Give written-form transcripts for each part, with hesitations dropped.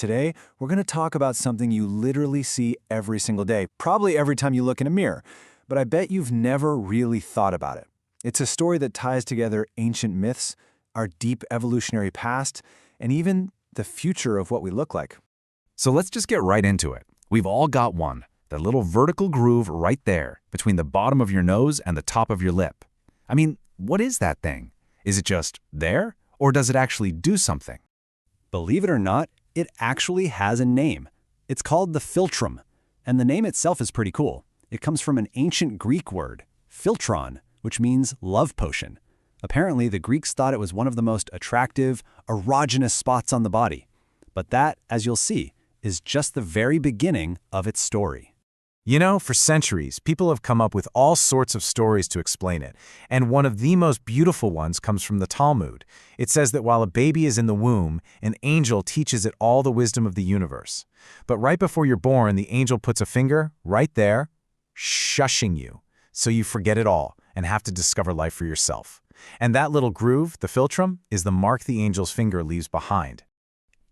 today we're going to talk about something you literally see every single day, probably every time you look in a mirror, but I bet you've never really thought about it. It's a story that ties together ancient myths, our deep evolutionary past, and even the future of what we look like. So let's just get right into it. We've all got one, that little vertical groove right there, between the bottom of your nose and the top of your lip. I mean, what is that thing? Is it just there, or does it actually do something? Believe it or not, it actually has a name. It's called the Philtrum, and the name itself is pretty cool. It comes from an ancient Greek word, philtron, which means love potion. Apparently, the Greeks thought it was one of the most attractive, erogenous spots on the body. But that, as you'll see, is just the very beginning of its story. You know, for centuries, people have come up with all sorts of stories to explain it, and one of the most beautiful ones comes from the Talmud. It says that while a baby is in the womb, an angel teaches it all the wisdom of the universe. But right before you're born, the angel puts a finger right there, shushing you, so you forget it all and have to discover life for yourself. And that little groove, the philtrum, is the mark the angel's finger leaves behind.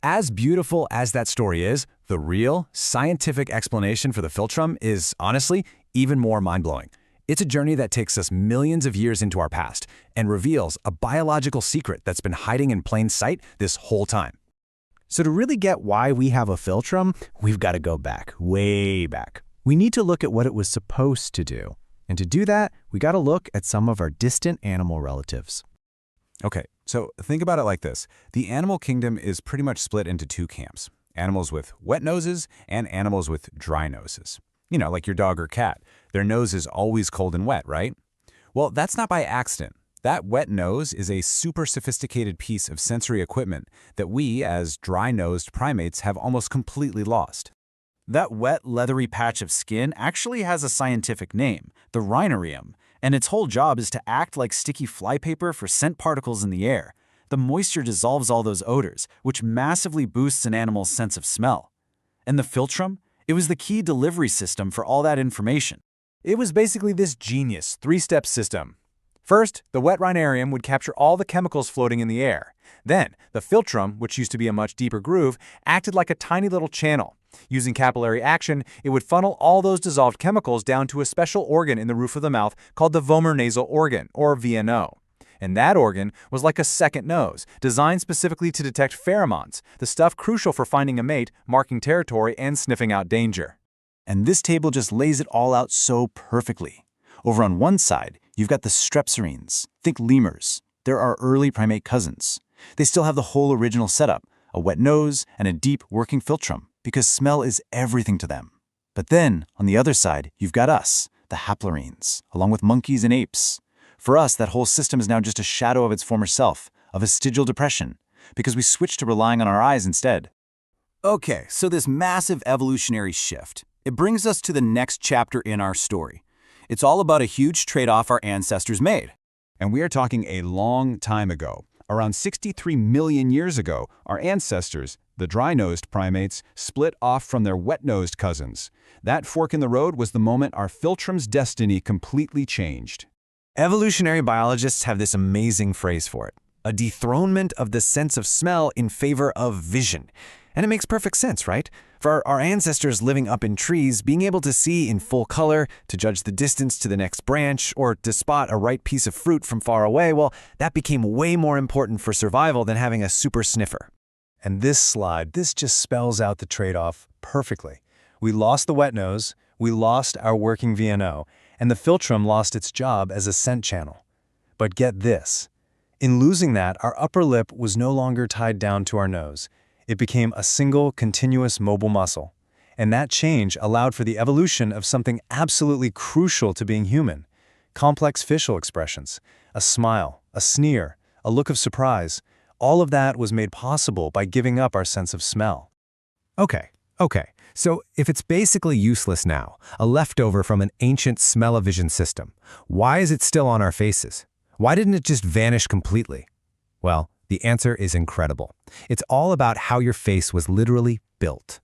As beautiful as that story is, the real, scientific explanation for the philtrum is, honestly, even more mind-blowing. It's a journey that takes us millions of years into our past and reveals a biological secret that's been hiding in plain sight this whole time. So to really get why we have a philtrum, we've got to go back, way back. We need to look at what it was supposed to do. And to do that, we got to look at some of our distant animal relatives. Okay, so think about it like this. The animal kingdom is pretty much split into two camps. Animals with wet noses and animals with dry noses. You know, like your dog or cat. Their nose is always cold and wet, right? Well, that's not by accident. That wet nose is a super sophisticated piece of sensory equipment that we, as dry-nosed primates, have almost completely lost. That wet, leathery patch of skin actually has a scientific name, the rhinarium, and its whole job is to act like sticky flypaper for scent particles in the air. The moisture dissolves all those odors, which massively boosts an animal's sense of smell. And the philtrum? It was the key delivery system for all that information. It was basically this genius three-step system. First, the wet rhinarium would capture all the chemicals floating in the air. Then, the philtrum, which used to be a much deeper groove, acted like a tiny little channel. Using capillary action, it would funnel all those dissolved chemicals down to a special organ in the roof of the mouth called the vomer-nasal organ, or VNO. And that organ was like a second nose, designed specifically to detect pheromones, the stuff crucial for finding a mate, marking territory, and sniffing out danger. And this table just lays it all out so perfectly. Over on one side, you've got the strepsirrhines. Think lemurs. They're our early primate cousins. They still have the whole original setup, a wet nose and a deep working philtrum, because smell is everything to them. But then, on the other side, you've got us, the haplorhines, along with monkeys and apes. For us, that whole system is now just a shadow of its former self, a vestigial depression, because we switched to relying on our eyes instead. Okay, so this massive evolutionary shift, it brings us to the next chapter in our story. It's all about a huge trade-off our ancestors made. And we are talking a long time ago. Around 63 million years ago, our ancestors, the dry-nosed primates, split off from their wet-nosed cousins. That fork in the road was the moment our philtrum's destiny completely changed. Evolutionary biologists have this amazing phrase for it, a dethronement of the sense of smell in favor of vision. And it makes perfect sense, right? For our ancestors living up in trees, being able to see in full color, to judge the distance to the next branch, or to spot a ripe piece of fruit from far away, well, that became way more important for survival than having a super sniffer. And this slide, this just spells out the trade-off perfectly. We lost the wet nose, we lost our working VNO, and the philtrum lost its job as a scent channel. But get this. In losing that, our upper lip was no longer tied down to our nose. It became a single, continuous mobile muscle. And that change allowed for the evolution of something absolutely crucial to being human. Complex facial expressions, a smile, a sneer, a look of surprise. All of that was made possible by giving up our sense of smell. Okay. So if it's basically useless now, a leftover from an ancient smell-o-vision system, why is it still on our faces? Why didn't it just vanish completely? Well, the answer is incredible. It's all about how your face was literally built.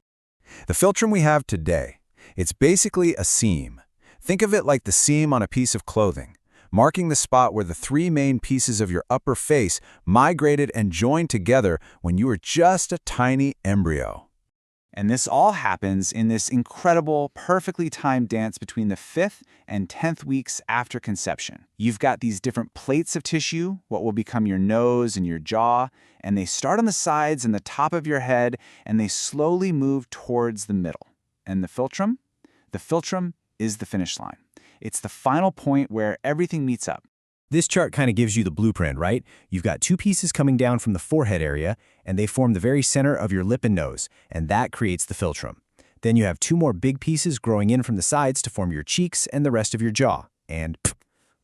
The philtrum we have today, it's basically a seam. Think of it like the seam on a piece of clothing, marking the spot where the three main pieces of your upper face migrated and joined together when you were just a tiny embryo. And this all happens in this incredible, perfectly timed dance between the 5th and 10th weeks after conception. You've got these different plates of tissue, what will become your nose and your jaw, and they start on the sides and the top of your head, and they slowly move towards the middle. And the philtrum? The philtrum is the finish line. It's the final point where everything meets up. This chart kind of gives you the blueprint, right? You've got two pieces coming down from the forehead area, and they form the very center of your lip and nose, and that creates the philtrum. Then you have two more big pieces growing in from the sides to form your cheeks and the rest of your jaw. And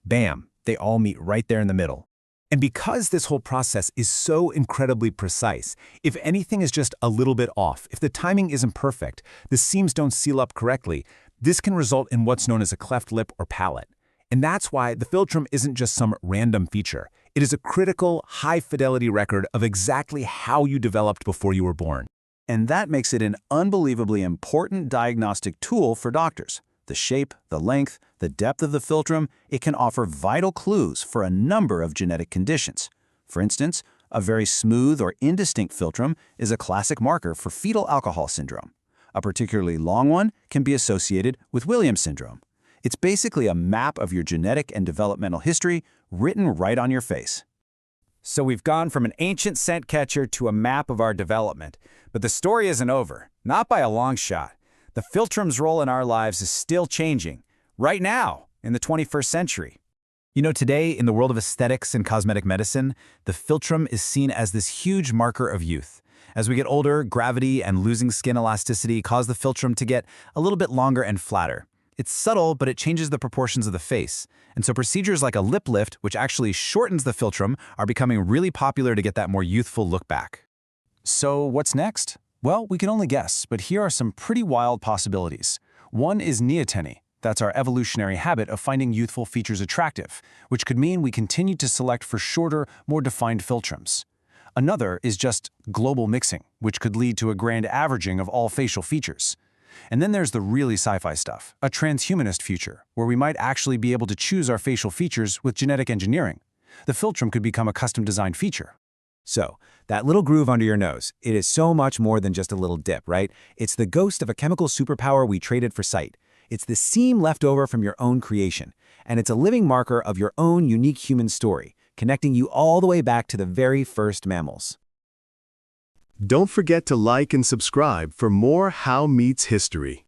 bam, they all meet right there in the middle. And because this whole process is so incredibly precise, if anything is just a little bit off, if the timing isn't perfect, the seams don't seal up correctly, this can result in what's known as a cleft lip or palate. And that's why the philtrum isn't just some random feature. It is a critical, high-fidelity record of exactly how you developed before you were born. And that makes it an unbelievably important diagnostic tool for doctors. The shape, the length, the depth of the philtrum, it can offer vital clues for a number of genetic conditions. For instance, a very smooth or indistinct philtrum is a classic marker for fetal alcohol syndrome. A particularly long one can be associated with Williams syndrome. It's basically a map of your genetic and developmental history written right on your face. So we've gone from an ancient scent catcher to a map of our development. But the story isn't over, not by a long shot. The philtrum's role in our lives is still changing, right now, in the 21st century. You know, today, in the world of aesthetics and cosmetic medicine, the philtrum is seen as this huge marker of youth. As we get older, gravity and losing skin elasticity cause the philtrum to get a little bit longer and flatter. It's subtle, but it changes the proportions of the face. And so procedures like a lip lift, which actually shortens the philtrum, are becoming really popular to get that more youthful look back. So what's next? Well, we can only guess, but here are some pretty wild possibilities. One is neoteny. That's our evolutionary habit of finding youthful features attractive, which could mean we continue to select for shorter, more defined philtrums. Another is just global mixing, which could lead to a grand averaging of all facial features. And then there's the really sci-fi stuff, a transhumanist future, where we might actually be able to choose our facial features with genetic engineering. The philtrum could become a custom-designed feature. So, that little groove under your nose, it is so much more than just a little dip, right? It's the ghost of a chemical superpower we traded for sight. It's the seam left over from your own creation, and it's a living marker of your own unique human story, connecting you all the way back to the very first mammals. Don't forget to like and subscribe for more How Meets History.